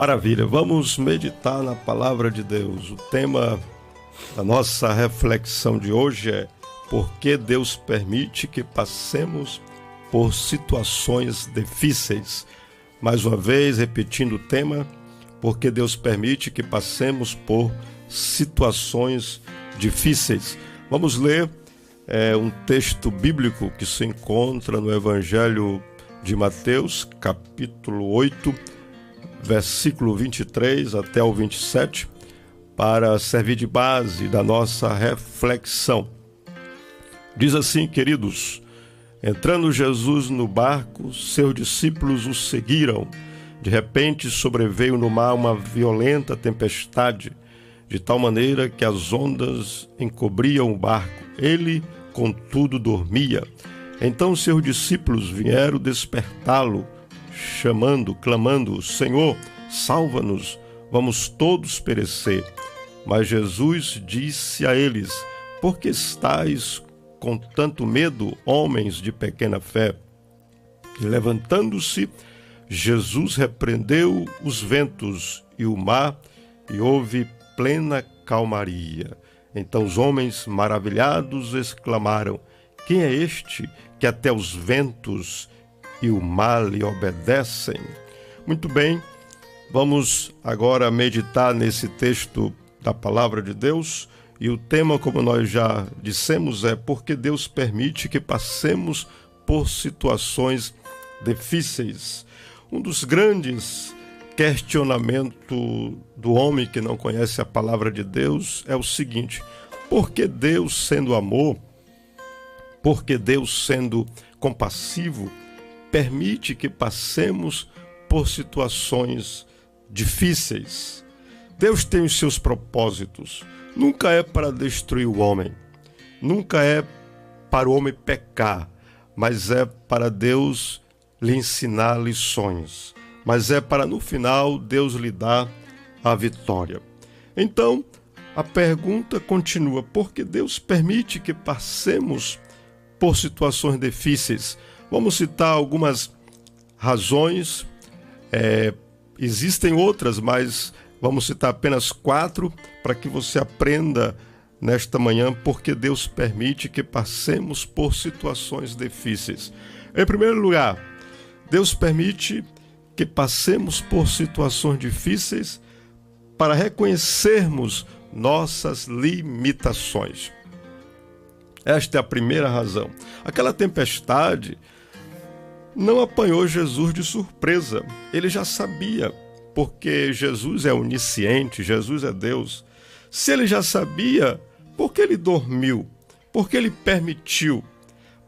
Maravilha, vamos meditar na palavra de Deus. O tema da nossa reflexão de hoje é: por que Deus permite que passemos por situações difíceis? Mais uma vez, repetindo o tema: por que Deus permite que passemos por situações difíceis? Vamos ler um texto bíblico que se encontra no Evangelho de Mateus, capítulo 8, versículo 23 até o 27, para servir de base da nossa reflexão. Diz assim, queridos: entrando Jesus no barco, seus discípulos o seguiram. De repente sobreveio no mar uma violenta tempestade, de tal maneira que as ondas encobriam o barco. Ele, contudo, dormia. Então seus discípulos vieram despertá-lo, clamando: Senhor, salva-nos, vamos todos perecer. Mas Jesus disse a eles: por que estáis com tanto medo, homens de pequena fé? E levantando-se, Jesus repreendeu os ventos e o mar, e houve plena calmaria. Então os homens, maravilhados, exclamaram: quem é este que até os ventos e o mar lhe obedecem? Muito bem, vamos agora meditar nesse texto da palavra de Deus, e o tema, como nós já dissemos, é: porque Deus permite que passemos por situações difíceis. Um dos grandes questionamentos do homem que não conhece a palavra de Deus é o seguinte: por que Deus, sendo amor, por que Deus, sendo compassivo, permite que passemos por situações difíceis? Deus tem os seus propósitos. Nunca é para destruir o homem, nunca é para o homem pecar, mas é para Deus lhe ensinar lições, mas é para no final Deus lhe dar a vitória. Então, a pergunta continua: por que Deus permite que passemos por situações difíceis? Vamos citar algumas razões, existem outras, mas vamos citar apenas 4 para que você aprenda nesta manhã porque Deus permite que passemos por situações difíceis. Em primeiro lugar, Deus permite que passemos por situações difíceis para reconhecermos nossas limitações. Esta é a primeira razão. Aquela tempestade não apanhou Jesus de surpresa. Ele já sabia, porque Jesus é onisciente, Jesus é Deus. Se ele já sabia, por que ele dormiu? Por que ele permitiu?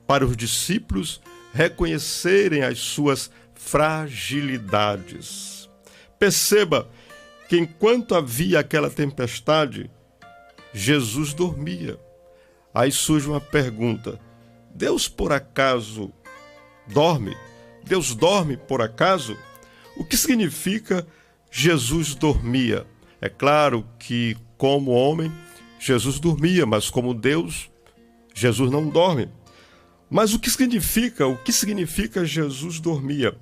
Para os discípulos reconhecerem as suas fragilidades. Perceba que enquanto havia aquela tempestade, Jesus dormia. Aí surge uma pergunta: Deus por acaso dorme? Deus dorme por acaso? O que significa Jesus dormia? É claro que, como homem, Jesus dormia, mas como Deus, Jesus não dorme. Mas o que significa Jesus dormia?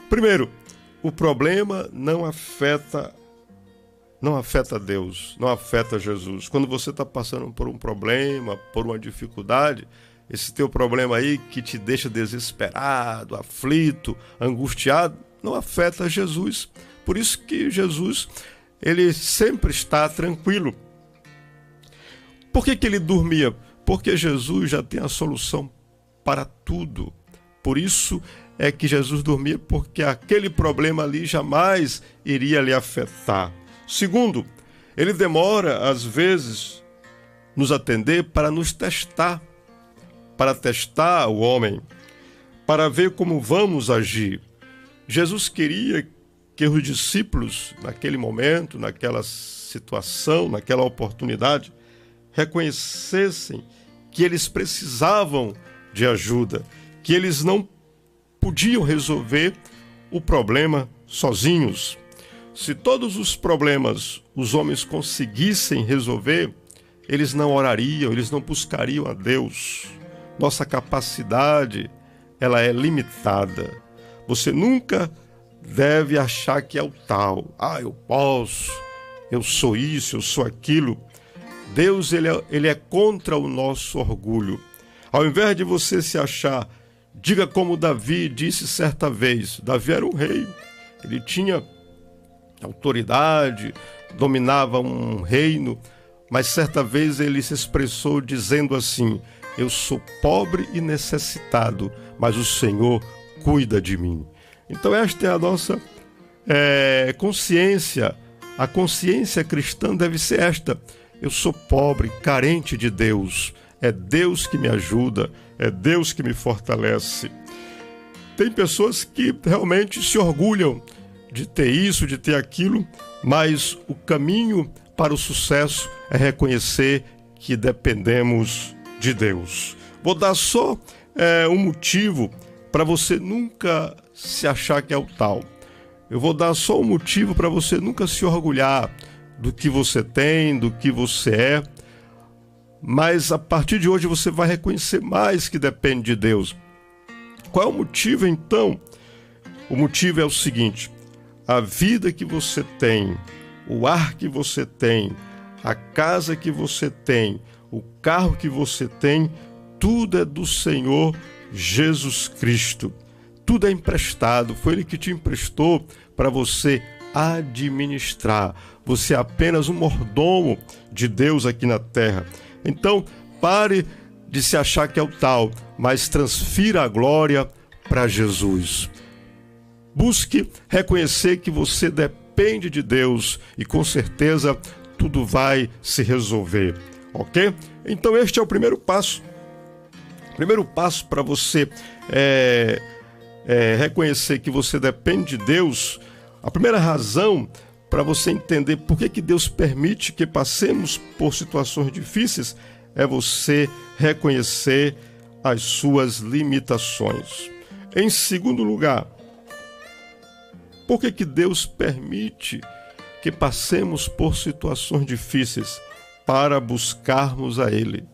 Primeiro, o problema não afeta Deus, não afeta Jesus. Quando você está passando por um problema, por uma dificuldade, esse teu problema aí que te deixa desesperado, aflito, angustiado, não afeta Jesus. Por isso que Jesus, ele sempre está tranquilo. Por que ele dormia? Porque Jesus já tem a solução para tudo. Por isso é que Jesus dormia, porque aquele problema ali jamais iria lhe afetar. Segundo, ele demora, às vezes, nos atender para nos testar, para testar o homem, para ver como vamos agir. Jesus queria que os discípulos, naquele momento, naquela situação, naquela oportunidade, reconhecessem que eles precisavam de ajuda, que eles não podiam resolver o problema sozinhos. Se todos os problemas os homens conseguissem resolver, eles não orariam, eles não buscariam a Deus. Nossa capacidade, ela é limitada. Você nunca deve achar que é o tal. Eu posso, eu sou isso, eu sou aquilo. Deus ele é contra o nosso orgulho. Ao invés de você se achar, diga como Davi disse certa vez. Davi era um rei, ele tinha autoridade, dominava um reino, mas certa vez ele se expressou dizendo assim: eu sou pobre e necessitado, mas o Senhor cuida de mim. Então esta é a nossa consciência. A consciência cristã deve ser esta: eu sou pobre, carente de Deus. É Deus que me ajuda, é Deus que me fortalece. Tem pessoas que realmente se orgulham de ter isso, de ter aquilo, mas o caminho para o sucesso é reconhecer que dependemos de Deus. Vou dar só um motivo para você nunca se achar que é o tal. Eu vou dar só um motivo para você nunca se orgulhar do que você tem, do que você é. Mas a partir de hoje você vai reconhecer mais que depende de Deus. Qual é o motivo então? O motivo é o seguinte: a vida que você tem, o ar que você tem, a casa que você tem, o carro que você tem, tudo é do Senhor Jesus Cristo. Tudo é emprestado, foi Ele que te emprestou para você administrar. Você é apenas um mordomo de Deus aqui na terra. Então, pare de se achar que é o tal, mas transfira a glória para Jesus. Busque reconhecer que você depende de Deus e com certeza tudo vai se resolver, ok? Então este é o primeiro passo. O primeiro passo para você reconhecer que você depende de Deus. A primeira razão para você entender por que Deus permite que passemos por situações difíceis é você reconhecer as suas limitações. Em segundo lugar, por que Deus permite que passemos por situações difíceis? Para buscarmos a Ele,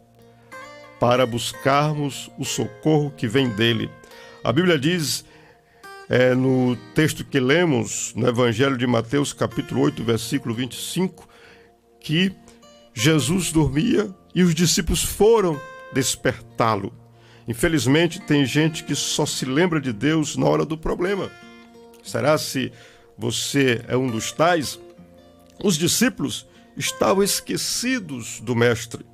para buscarmos o socorro que vem dEle. A Bíblia diz, no texto que lemos, no Evangelho de Mateus, capítulo 8, versículo 25, que Jesus dormia e os discípulos foram despertá-lo. Infelizmente, tem gente que só se lembra de Deus na hora do problema. Será se você é um dos tais? Os discípulos estavam esquecidos do Mestre.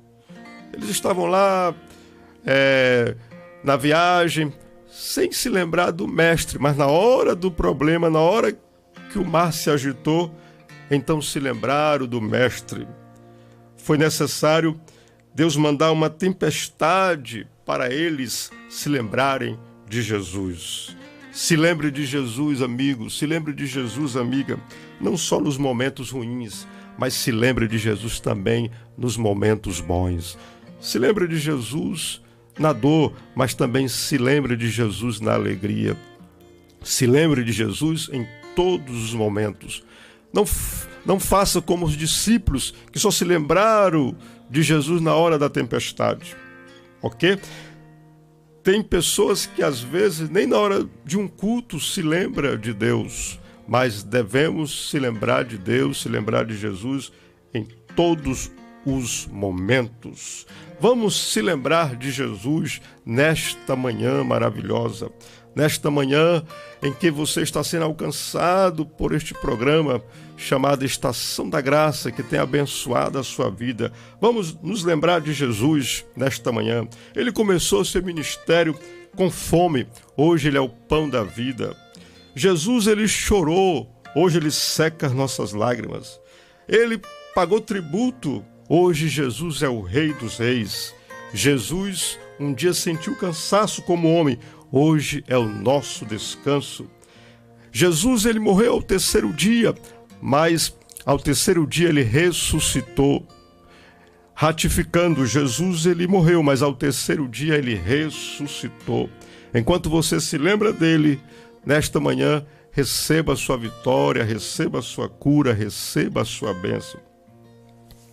Eles estavam lá na viagem, sem se lembrar do Mestre, mas na hora do problema, na hora que o mar se agitou, então se lembraram do Mestre. Foi necessário Deus mandar uma tempestade para eles se lembrarem de Jesus. Se lembre de Jesus, amigo, se lembre de Jesus, amiga, não só nos momentos ruins, mas se lembre de Jesus também nos momentos bons. Se lembre de Jesus na dor, mas também se lembre de Jesus na alegria. Se lembre de Jesus em todos os momentos. Não faça como os discípulos que só se lembraram de Jesus na hora da tempestade, ok? Tem pessoas que às vezes nem na hora de um culto se lembra de Deus, mas devemos se lembrar de Deus, se lembrar de Jesus em todos os momentos. Vamos se lembrar de Jesus nesta manhã maravilhosa, nesta manhã em que você está sendo alcançado por este programa chamado Estação da Graça, que tem abençoado a sua vida. Vamos nos lembrar de Jesus nesta manhã. Ele começou seu ministério com fome, hoje ele é o pão da vida. Jesus, ele chorou, hoje ele seca as nossas lágrimas. Ele pagou tributo, hoje Jesus é o Rei dos Reis. Jesus um dia sentiu cansaço como homem, hoje é o nosso descanso. Jesus, ele morreu ao terceiro dia, mas ao terceiro dia ele ressuscitou. Ratificando, Jesus, ele morreu, mas ao terceiro dia ele ressuscitou. Enquanto você se lembra dele, nesta manhã, receba a sua vitória, receba a sua cura, receba a sua bênção.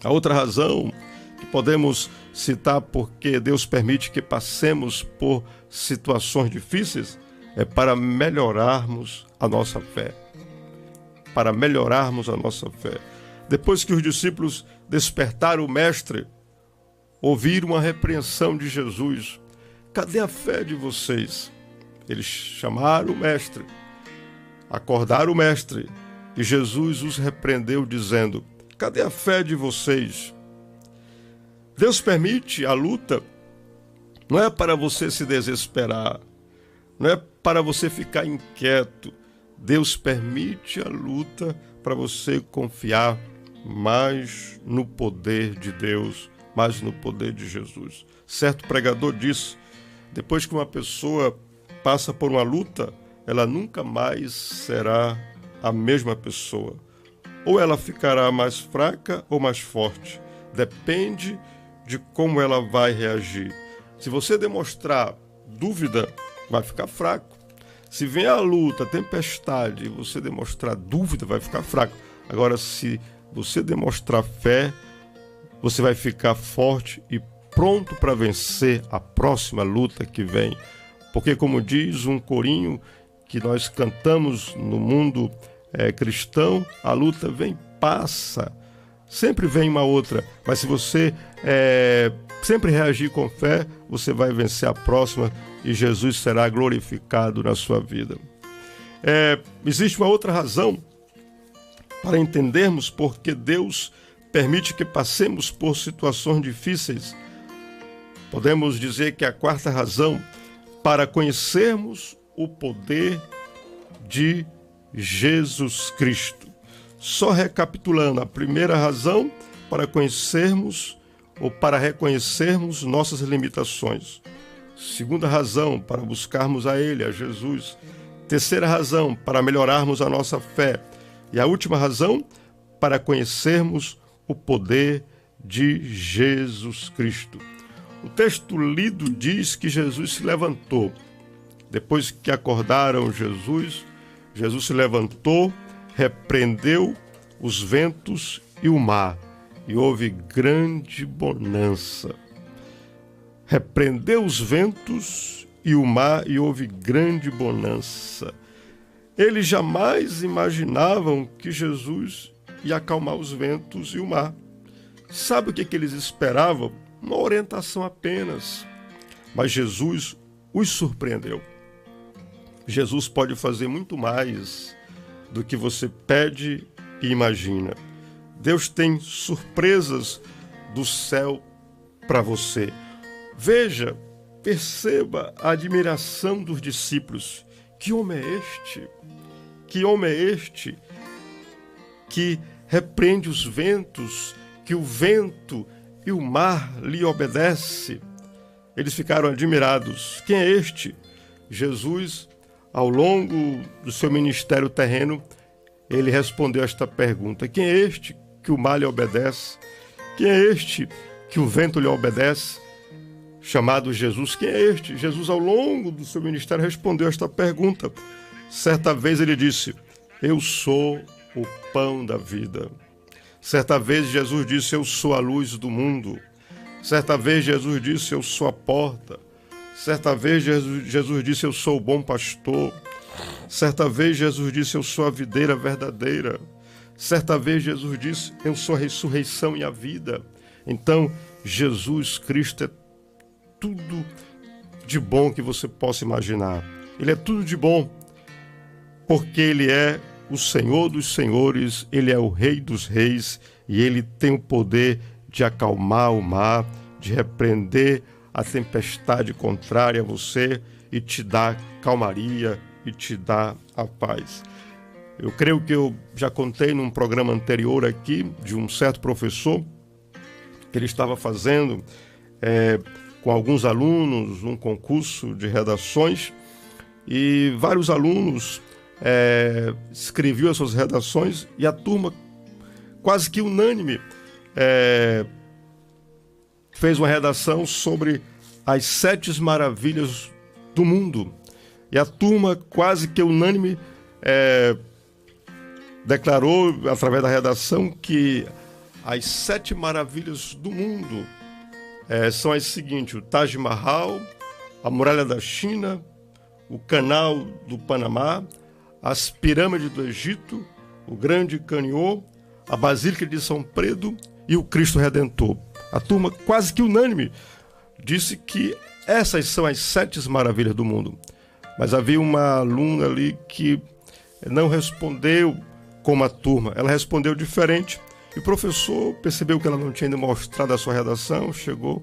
A outra razão que podemos citar porque Deus permite que passemos por situações difíceis é para melhorarmos a nossa fé. Para melhorarmos a nossa fé. Depois que os discípulos despertaram o mestre, ouviram uma repreensão de Jesus. Cadê a fé de vocês? Eles chamaram o mestre, acordaram o mestre, e Jesus os repreendeu dizendo: cadê a fé de vocês? Deus permite a luta, não é para você se desesperar, não é para você ficar inquieto. Deus permite a luta para você confiar mais no poder de Deus, mais no poder de Jesus. Certo pregador disse: depois que uma pessoa passa por uma luta, ela nunca mais será a mesma pessoa. Ou ela ficará mais fraca ou mais forte. Depende de como ela vai reagir. Se você demonstrar dúvida, vai ficar fraco. Se vem a luta, a tempestade, e você demonstrar dúvida, vai ficar fraco. Agora, se você demonstrar fé, você vai ficar forte e pronto para vencer a próxima luta que vem. Porque, como diz um corinho que nós cantamos no mundo cristão, a luta vem, passa. Sempre vem uma outra, mas se você sempre reagir com fé, você vai vencer a próxima e Jesus será glorificado na sua vida. Existe uma outra razão para entendermos por que Deus permite que passemos por situações difíceis. Podemos dizer que a quarta razão, para conhecermos o poder de Jesus Cristo. Só recapitulando, a primeira razão, para conhecermos ou para reconhecermos nossas limitações. Segunda razão, para buscarmos a Ele, a Jesus. Terceira razão, para melhorarmos a nossa fé. E a última razão, para conhecermos o poder de Jesus Cristo. O texto lido diz que Jesus se levantou. Depois que acordaram Jesus, Jesus se levantou, repreendeu os ventos e o mar, e houve grande bonança. Repreendeu os ventos e o mar, e houve grande bonança. Eles jamais imaginavam que Jesus ia acalmar os ventos e o mar. Sabe o que eles esperavam? Uma orientação apenas. Mas Jesus os surpreendeu. Jesus pode fazer muito mais do que você pede e imagina. Deus tem surpresas do céu para você. Veja, perceba a admiração dos discípulos. Que homem é este? Que homem é este que repreende os ventos, que o vento e o mar lhe obedece? Eles ficaram admirados. Quem é este? Jesus, ao longo do seu ministério terreno, ele respondeu esta pergunta: quem é este que o mar lhe obedece? Quem é este que o vento lhe obedece? Chamado Jesus. Quem é este? Jesus, ao longo do seu ministério, respondeu esta pergunta. Certa vez ele disse: eu sou o pão da vida. Certa vez Jesus disse: eu sou a luz do mundo. Certa vez Jesus disse: eu sou a porta. Certa vez Jesus disse: eu sou o bom pastor. Certa vez Jesus disse: eu sou a videira verdadeira. Certa vez Jesus disse: eu sou a ressurreição e a vida. Então, Jesus Cristo é tudo de bom que você possa imaginar. Ele é tudo de bom, porque Ele é o Senhor dos senhores, Ele é o Rei dos reis, e Ele tem o poder de acalmar o mar, de repreender a tempestade contrária a você e te dar calmaria e te dar a paz. Eu creio que eu já contei num programa anterior aqui de um certo professor que ele estava fazendo com alguns alunos um concurso de redações, e vários alunos escreviam as suas redações, e a turma quase que unânime fez uma redação sobre as 7 maravilhas do mundo. E a turma quase que unânime declarou, através da redação, que as 7 maravilhas do mundo são as seguintes: o Taj Mahal, a Muralha da China, o canal do Panamá, as pirâmides do Egito, o Grande Canyon, a Basílica de São Pedro e o Cristo Redentor. A turma quase que unânime disse que essas são as 7 maravilhas do mundo. Mas havia uma aluna ali que não respondeu como a turma, ela respondeu diferente. E o professor percebeu que ela não tinha ainda mostrado a sua redação, chegou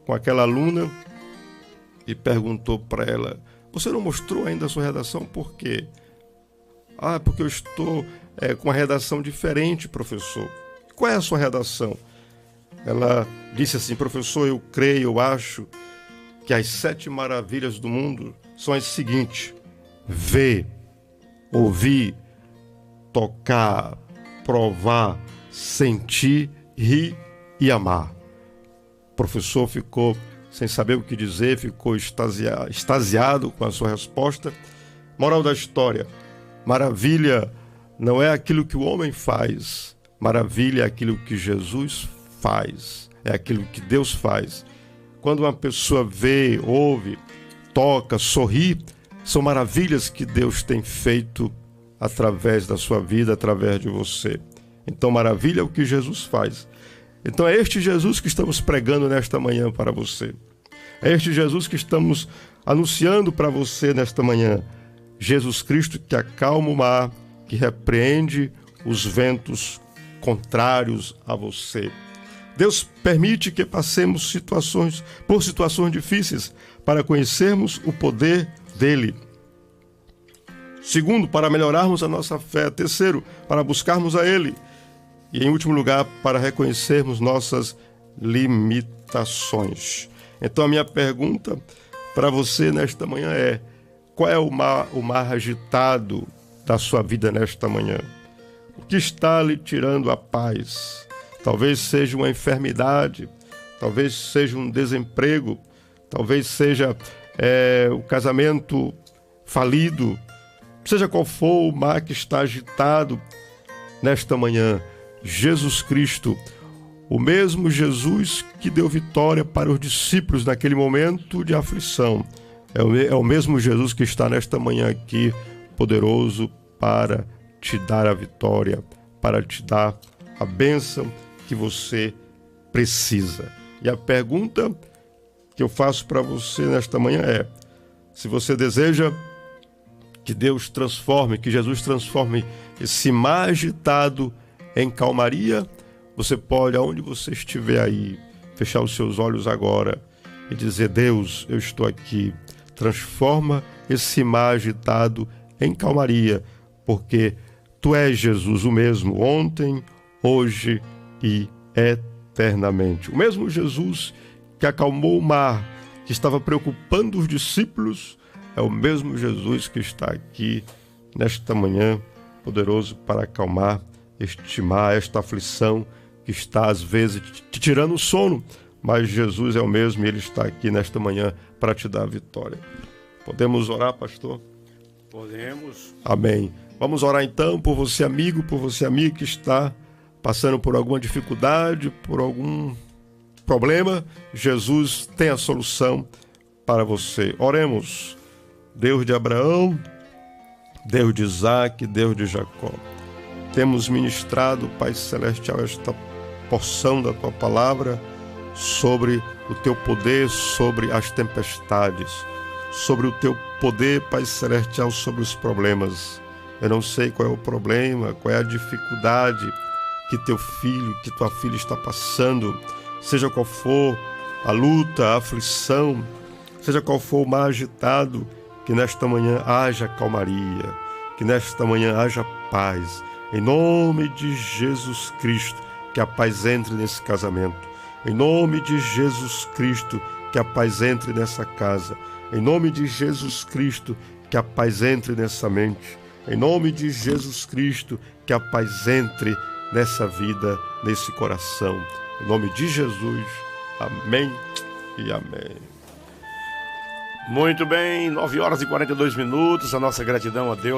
com aquela aluna e perguntou para ela: você não mostrou ainda a sua redação por quê? Ah, porque eu estou com uma redação diferente, professor. Qual é a sua redação? Ela disse assim: professor, eu creio, eu acho que as 7 maravilhas do mundo são as seguintes: ver, ouvir, tocar, provar, sentir, rir e amar. O professor ficou sem saber o que dizer, ficou extasiado com a sua resposta. Moral da história: maravilha não é aquilo que o homem faz, maravilha é aquilo que Jesus faz, é aquilo que Deus faz. Quando uma pessoa vê, ouve, toca, sorri, são maravilhas que Deus tem feito através da sua vida, através de você. Então, maravilha é o que Jesus faz. Então, é este Jesus que estamos pregando nesta manhã para você. É este Jesus que estamos anunciando para você nesta manhã. Jesus Cristo que acalma o mar, que repreende os ventos contrários a você. Deus permite que passemos por situações difíceis para conhecermos o poder dele. Segundo, para melhorarmos a nossa fé. Terceiro, para buscarmos a ele. E em último lugar, para reconhecermos nossas limitações. Então a minha pergunta para você nesta manhã é: qual é o mar agitado da sua vida nesta manhã? O que está lhe tirando a paz? Talvez seja uma enfermidade, talvez seja um desemprego, talvez seja o casamento falido. Seja qual for o mar que está agitado nesta manhã, Jesus Cristo, o mesmo Jesus que deu vitória para os discípulos naquele momento de aflição, é o mesmo Jesus que está nesta manhã aqui, poderoso para te dar a vitória, para te dar a bênção que você precisa. E a pergunta que eu faço para você nesta manhã é: se você deseja que Deus transforme, que Jesus transforme esse mar agitado em calmaria, você pode, aonde você estiver aí, fechar os seus olhos agora e dizer: Deus, eu estou aqui, transforma esse mar agitado em calmaria, porque Tu és, Jesus, o mesmo ontem, hoje e eternamente. O mesmo Jesus que acalmou o mar, que estava preocupando os discípulos, é o mesmo Jesus que está aqui nesta manhã, poderoso para acalmar este mar, esta aflição que está às vezes te tirando o sono, mas Jesus é o mesmo e Ele está aqui nesta manhã para te dar a vitória. Podemos orar, pastor? Podemos. Amém. Vamos orar então por você, amigo, por você, amiga, que está passando por alguma dificuldade, por algum problema. Jesus tem a solução para você. Oremos. Deus de Abraão, Deus de Isaac, Deus de Jacó, temos ministrado, Pai Celestial, esta porção da Tua palavra sobre o Teu poder, sobre as tempestades, sobre o Teu poder, Pai Celestial, sobre os problemas. Eu não sei qual é o problema, qual é a dificuldade que Teu filho, que Tua filha está passando, seja qual for a luta, a aflição, seja qual for o mar agitado, que nesta manhã haja calmaria, que nesta manhã haja paz. Em nome de Jesus Cristo, que a paz entre nesse casamento. Em nome de Jesus Cristo, que a paz entre nessa casa. Em nome de Jesus Cristo, que a paz entre nessa mente. Em nome de Jesus Cristo, que a paz entre nessa vida, nesse coração. Em nome de Jesus. Amém e amém. Muito bem, 9 horas e 42 minutos, a nossa gratidão a Deus